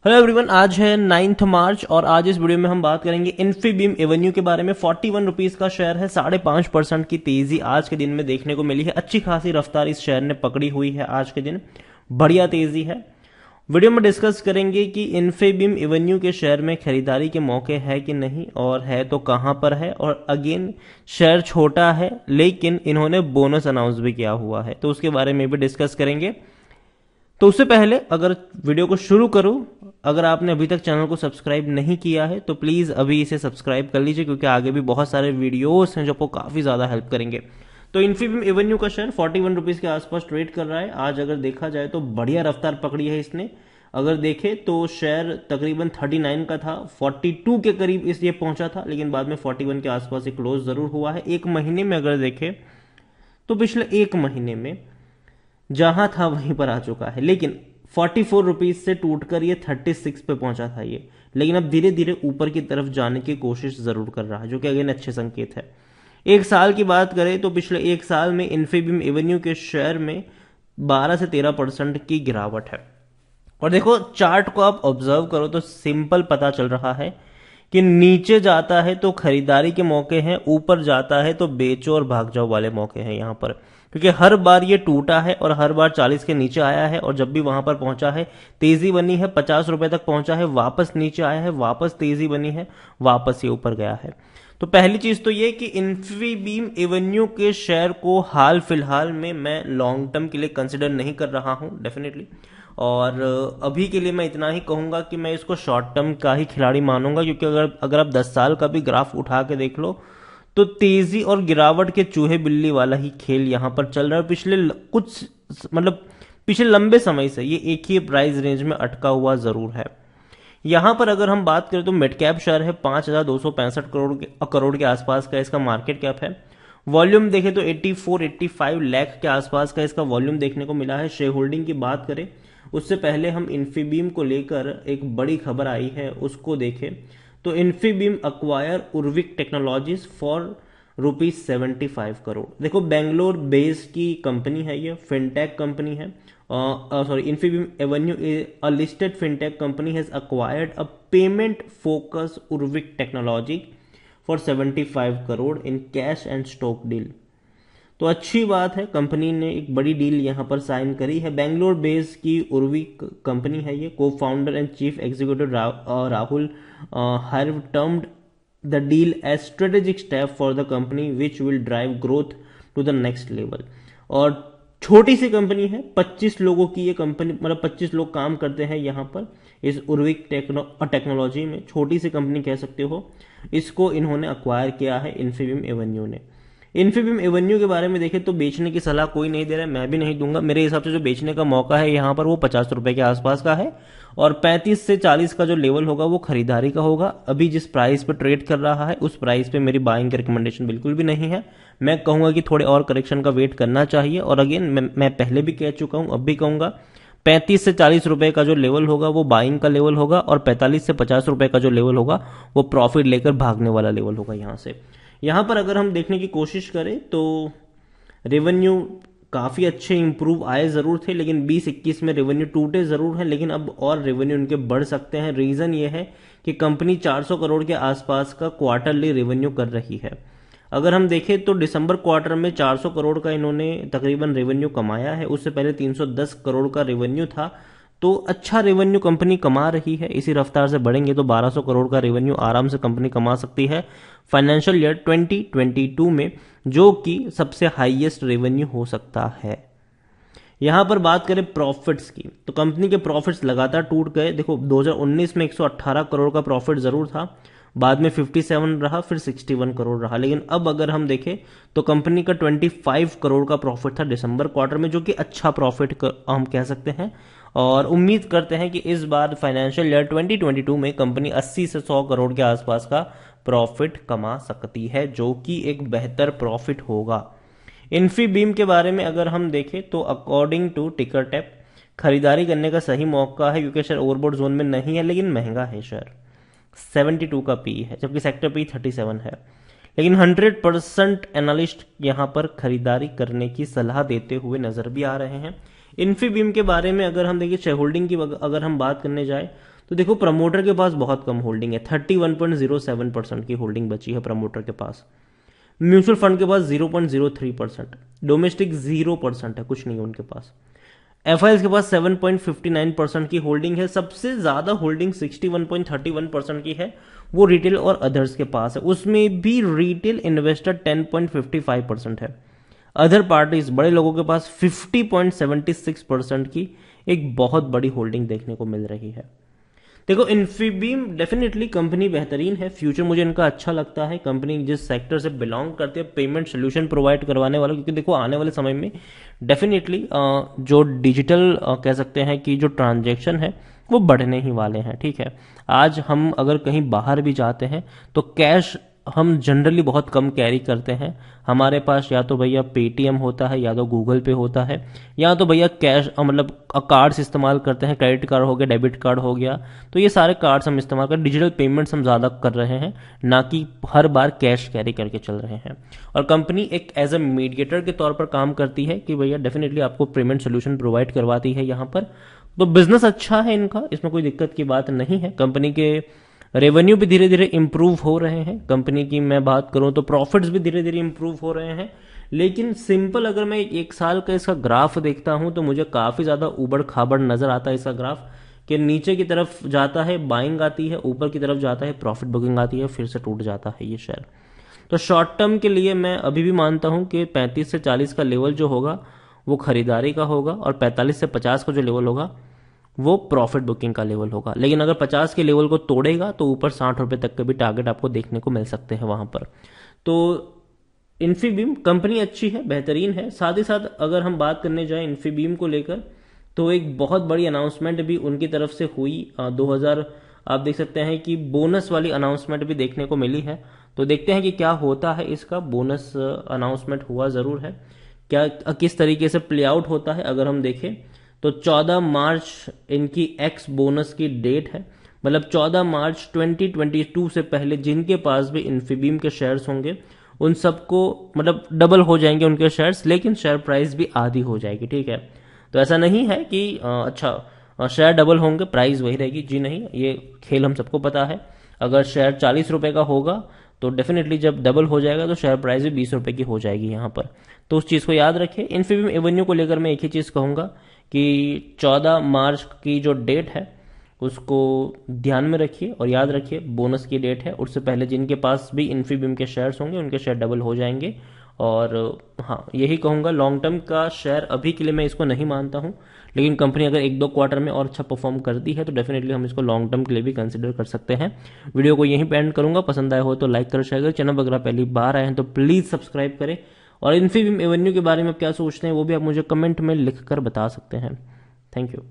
Hello everyone, आज है 9 मार्च और आज इस वीडियो में हम बात करेंगे इन्फीबीम एवेन्यू के बारे में। 41 रुपीज का शेयर है, 5.5% की तेजी आज के दिन में देखने को मिली है। अच्छी खासी रफ्तार इस शेयर ने पकड़ी हुई है आज के दिन, बढ़िया तेजी है। वीडियो में डिस्कस करेंगे कि इन्फीबीम एवेन्यू के शेयर में खरीदारी के मौके है कि नहीं, और है तो कहां पर है। और अगेन शेयर छोटा है लेकिन इन्होंने बोनस अनाउंस भी किया हुआ है, तो उसके बारे में भी डिस्कस करेंगे। तो उससे पहले अगर वीडियो को शुरू करूं, अगर आपने अभी तक चैनल को सब्सक्राइब नहीं किया है तो प्लीज अभी इसे सब्सक्राइब कर लीजिए, क्योंकि आगे भी बहुत सारे वीडियोस हैं जो आपको काफी ज्यादा हेल्प करेंगे। तो इन्फीबीम एवेन्यू का शेयर 41 रुपीज के आसपास ट्रेड कर रहा है। आज अगर देखा जाए तो बढ़िया रफ्तार पकड़ी है इसने। अगर देखें तो शेयर तकरीबन 39 का था, 42 के करीब इस ये पहुंचा था, लेकिन बाद में 41 के आसपास ही क्लोज जरूर हुआ है। एक महीने में अगर देखें तो पिछले एक महीने में जहां था वहीं पर आ चुका है, लेकिन 44 रुपीज से टूटकर ये 36 पे पहुंचा था ये, लेकिन अब धीरे धीरे ऊपर की तरफ जाने की कोशिश जरूर कर रहा है, जो कि अगेन अच्छे संकेत है। एक साल की बात करें तो पिछले एक साल में इन्फीबीम एवेन्यू के शेयर में 12 से 13% की गिरावट है। और देखो चार्ट को आप ऑब्जर्व करो तो सिंपल पता चल रहा है कि नीचे जाता है तो खरीदारी के मौके हैं, ऊपर जाता है तो बेचो और भाग जाओ वाले मौके हैं यहां पर, क्योंकि हर बार ये टूटा है और हर बार 40 के नीचे आया है, और जब भी वहां पर पहुंचा है तेजी बनी है, 50 रुपए तक पहुंचा है, वापस नीचे आया है, वापस तेजी बनी है, वापस ये ऊपर गया है। तो पहली चीज तो ये कि इन्फीबीम एवेन्यू के शेयर को हाल फिलहाल में मैं लॉन्ग टर्म के लिए कंसिडर नहीं कर रहा हूं डेफिनेटली, और अभी के लिए मैं इतना ही कहूंगा कि मैं इसको शॉर्ट टर्म का ही खिलाड़ी मानूंगा, क्योंकि अगर आप 10 साल का भी ग्राफ उठा के देख लो तो तेजी और गिरावट के चूहे बिल्ली वाला ही खेल यहां पर चल रहा है। पिछले लंबे समय से ये एक ही प्राइस रेंज में अटका हुआ जरूर है। यहां पर अगर हम बात करें तो मिड कैप शेयर है, 5,265 करोड़ के आसपास का इसका मार्केट कैप है। वॉल्यूम देखें तो 84-85 लाख के आसपास का इसका वॉल्यूम देखने को मिला है। शेयर होल्डिंग की बात करें उससे पहले हम इन्फीबीम को लेकर एक बड़ी खबर आई है उसको देखें तो Infibeam acquire Urvik technologies for ₹75 crore. देखो बेंगलोर बेस की कंपनी है, ये फिनटेक कंपनी है। Infibeam avenue a listed fintech company has acquired a payment focus Urvik technology for 75 crore in cash and stock deal. तो अच्छी बात है, कंपनी ने एक बड़ी डील यहां पर साइन करी है। बेंगलोर बेस की उर्वी कंपनी है ये। को founder and chief executive Rahul have termed the deal as strategic step for the company which will drive growth to the next level. और छोटी सी कंपनी है, 25 लोगों की ये कंपनी, मतलब 25 लोग काम करते हैं यहां पर इस उर्विक टेक्नोलॉजी में। छोटी सी कंपनी कह सकते हो इसको, इन्होंने अक्वायर किया है इन्फीबीम एवेन्यू ने। इन्फीबीम एवेन्यू के बारे में देखें तो बेचने की सलाह कोई नहीं दे रहा है, मैं भी नहीं दूंगा। मेरे हिसाब से जो बेचने का मौका है यहां पर वो 50 रुपए के आसपास का है, और 35 से 40 का जो लेवल होगा वो खरीदारी का होगा। अभी जिस प्राइस पे ट्रेड कर रहा है उस प्राइस पे मेरी बाइंग की रिकमेंडेशन बिल्कुल भी नहीं है। मैं कहूंगा कि थोड़े और करेक्शन का वेट करना चाहिए। और अगेन मैं पहले भी कह चुका हूं, अब भी कहूंगा, 35 से 40 रुपए का जो लेवल होगा वो बाइंग का लेवल होगा, और 45 से 50 रुपए का जो लेवल होगा वो प्रॉफिट लेकर भागने वाला लेवल होगा। यहां पर अगर हम देखने की कोशिश करें तो रेवेन्यू काफी अच्छे इंप्रूव आए जरूर थे, लेकिन 20-21 में रेवेन्यू टूटे जरूर हैं, लेकिन अब और रेवेन्यू इनके बढ़ सकते हैं। रीजन ये है कि कंपनी 400 करोड़ के आसपास का क्वार्टरली रेवेन्यू कर रही है। अगर हम देखें तो दिसंबर क्वार्टर में 400 करोड़ का इन्होंने तकरीबन रेवेन्यू कमाया है, उससे पहले 310 करोड़ का रेवेन्यू था। तो अच्छा रेवेन्यू कंपनी कमा रही है। इसी रफ्तार से बढ़ेंगे तो 1200 करोड़ का रेवेन्यू आराम से कंपनी कमा सकती है फाइनेंशियल ईयर 2022 में, जो कि सबसे हाईएस्ट रेवेन्यू हो सकता है। यहां पर बात करें प्रॉफिट्स की तो कंपनी के प्रॉफिट्स लगातार टूट गए। देखो 2019 में 118 करोड़ का प्रॉफिट जरूर था, बाद में 57 रहा, फिर 61 करोड़ रहा, लेकिन अब अगर हम देखें तो कंपनी का 25 करोड़ का प्रॉफिट था दिसंबर क्वार्टर में, जो कि अच्छा प्रॉफिट हम कह सकते हैं। और उम्मीद करते हैं कि इस बार फाइनेंशियल ईयर 2022 में कंपनी 80 से 100 करोड़ के आसपास का प्रॉफिट कमा सकती है, जो कि एक बेहतर प्रॉफिट होगा। इन्फीबीम के बारे में अगर हम देखें तो अकॉर्डिंग टू टिकर टैप खरीदारी करने का सही मौका है, क्योंकि शेयर ओवरबॉट जोन में नहीं है लेकिन महंगा है। शेयर 72 का पी है, जबकि सेक्टर पी 37 है, लेकिन 100% एनालिस्ट यहां पर खरीदारी करने की सलाह देते हुए नजर भी आ रहे हैं। इन्फीबीम के बारे में अगर हम देखिए शेयर होल्डिंग की अगर हम बात करने जाए तो देखो प्रमोटर के पास बहुत कम होल्डिंग है, 31.07% की होल्डिंग बची है प्रमोटर के पास। म्यूचुअल फंड के पास 0.03%, डोमेस्टिक 0% है, कुछ नहीं है उनके पास। एफआईएस के पास 7.59% की होल्डिंग है। सबसे ज्यादा होल्डिंग 61.31% की है, वो रिटेल और अदर्स के पास है। उसमें भी रिटेल इन्वेस्टर 10.55% है। अदर पार्टीज बड़े लोगों के पास 50.76% की एक बहुत बड़ी होल्डिंग देखने को मिल रही है। देखो इन्फीबीम डेफिनेटली कंपनी बेहतरीन है, फ्यूचर मुझे इनका अच्छा लगता है। कंपनी जिस सेक्टर से बिलोंग करती है, पेमेंट सोल्यूशन प्रोवाइड करवाने वाला, क्योंकि देखो आने वाले समय में डेफिनेटली जो डिजिटल कह सकते हैं कि जो ट्रांजैक्शन है वो बढ़ने ही वाले हैं। ठीक है, आज हम अगर कहीं बाहर भी जाते हैं तो कैश हम जनरली बहुत कम कैरी करते हैं। हमारे पास या तो भैया पेटीएम होता है, या तो गूगल पे होता है, या तो भैया कैश मतलब कार्ड्स इस्तेमाल करते हैं, क्रेडिट कार्ड हो गया, डेबिट कार्ड हो गया। तो ये सारे कार्ड्स हम इस्तेमाल कर, डिजिटल पेमेंट्स हम ज़्यादा कर रहे हैं, ना कि हर बार कैश कैरी करके चल रहे हैं। और कंपनी एक एज ए मीडिएटर के तौर पर काम करती है कि भैया डेफिनेटली आपको पेमेंट सोल्यूशन प्रोवाइड करवाती है यहाँ पर। तो बिजनेस अच्छा है इनका, इसमें कोई दिक्कत की बात नहीं है। कंपनी के रेवेन्यू भी धीरे धीरे इंप्रूव हो रहे हैं। कंपनी की मैं बात करूं तो प्रॉफिट्स भी धीरे धीरे इंप्रूव हो रहे हैं। लेकिन सिंपल अगर मैं एक साल का इसका ग्राफ देखता हूं तो मुझे काफी ज्यादा उबड़ खाबड़ नजर आता है इसका ग्राफ, कि नीचे की तरफ जाता है बाइंग आती है, ऊपर की तरफ जाता है प्रॉफिट बुकिंग आती है, फिर से टूट जाता है ये शेयर। तो शॉर्ट टर्म के लिए मैं अभी भी मानता हूं कि 35 से 40 का लेवल जो होगा वो खरीदारी का होगा, और 45 से 50 का जो लेवल होगा वो प्रॉफिट बुकिंग का लेवल होगा। लेकिन अगर 50 के लेवल को तोड़ेगा तो ऊपर 60 रुपए तक के भी टारगेट आपको देखने को मिल सकते हैं वहां पर। तो इन्फीबीम कंपनी अच्छी है, बेहतरीन है। साथ ही साथ अगर हम बात करने जाएं इन्फीबीम को लेकर, तो एक बहुत बड़ी अनाउंसमेंट भी उनकी तरफ से हुई 2000, आप देख सकते हैं कि बोनस वाली अनाउंसमेंट भी देखने को मिली है। तो देखते हैं कि क्या होता है इसका। बोनस अनाउंसमेंट हुआ जरूर है, क्या किस तरीके से प्ले आउट होता है अगर हम देखें तो 14 मार्च इनकी एक्स बोनस की डेट है। मतलब 14 मार्च 2022 से पहले जिनके पास भी इन्फीबीम के शेयर्स होंगे उन सबको मतलब डबल हो जाएंगे उनके शेयर्स, लेकिन शेयर प्राइस भी आधी हो जाएगी। ठीक है, तो ऐसा नहीं है कि शेयर डबल होंगे प्राइस वही रहेगी, जी नहीं, ये खेल हम सबको पता है। अगर शेयर 40 रुपए का होगा तो डेफिनेटली जब डबल हो जाएगा तो शेयर प्राइस भी 20 रुपए की हो जाएगी यहाँ पर। तो उस चीज़ को याद रखिए। इन्फीबीम एवेन्यू को लेकर मैं एक ही चीज़ कहूँगा कि 14 मार्च की जो डेट है उसको ध्यान में रखिए और याद रखिए, बोनस की डेट है। उससे पहले जिनके पास भी इन्फीबीम के शेयर्स होंगे उनके शेयर डबल हो जाएंगे। और हाँ, यही कहूँगा, लॉन्ग टर्म का शेयर अभी के लिए मैं इसको नहीं मानता हूँ, लेकिन कंपनी अगर 1-2 क्वार्टर में और अच्छा परफॉर्म करती है तो डेफिनेटली हम इसको लॉन्ग टर्म के लिए भी कंसिडर कर सकते हैं। वीडियो को यहीं पे एंड करूँगा। पसंद आया हो तो लाइक कर, शेयर कर। चैनल पर अगर पहली बार आए हैं तो प्लीज़ सब्सक्राइब करें। और इन्फीबीम एवेन्यू के बारे में क्या सोचते हैं वो भी आप मुझे कमेंट में लिख कर बता सकते हैं। Thank you.